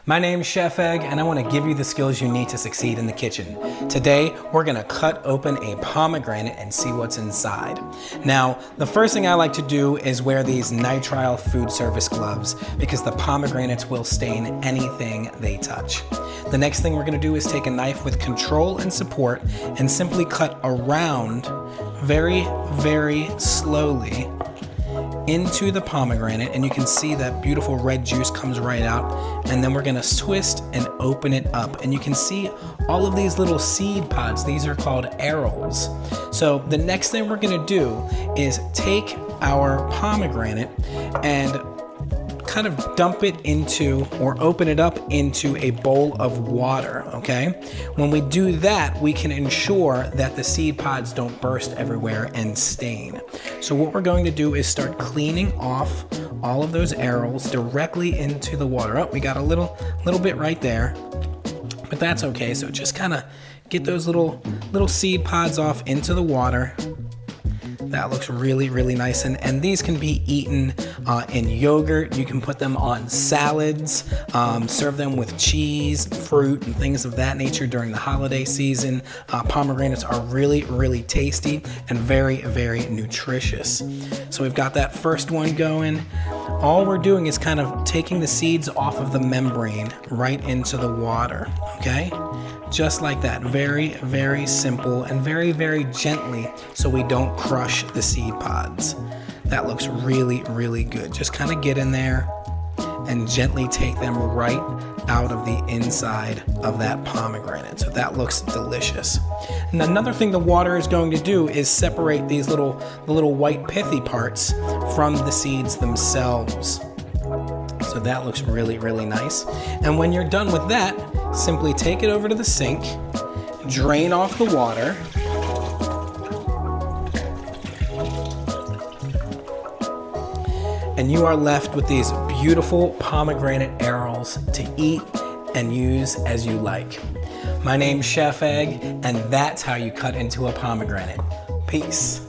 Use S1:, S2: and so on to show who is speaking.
S1: My name's Chef Egg, and I want to give you the skills you need to succeed in the kitchen. Today, we're going to cut open a pomegranate and see what's inside. Now, the first thing I like to do is wear these nitrile food service gloves because the pomegranates will stain anything they touch. The next thing we're going to do is take a knife with control and support and simply cut around very, very slowly into the pomegranate, and you can see that beautiful red juice comes right out, and then we're gonna twist and open it up, and you can see all of these little seed pods. These are called arils. So the next thing we're gonna do is take our pomegranate and kind of dump it into, or open it up into, a bowl of water, okay? When we do that, we can ensure that the seed pods don't burst everywhere and stain. So what we're going to do is start cleaning off all of those arils directly into the water. Oh, we got a little bit right there, but that's okay. So just kind of get those little seed pods off into the water. That looks really, really nice. And these can be eaten in yogurt. You can put them on salads, serve them with cheese, fruit, and things of that nature during the holiday season. Pomegranates are really, really tasty and very, very nutritious. So we've got that first one going. All we're doing is kind of taking the seeds off of the membrane right into the water, okay? Just like that. Very, very simple and very, very gently so we don't crush the seed pods. That looks really, really good. Just kind of get in there and gently take them right out of the inside of that pomegranate. So that looks delicious. And another thing the water is going to do is separate these little white pithy parts from the seeds themselves. So that looks really, really nice. And when you're done with that, simply take it over to the sink, drain off the water, and you are left with these beautiful pomegranate arils to eat and use as you like. My name's Chef Egg, and that's how you cut into a pomegranate. Peace.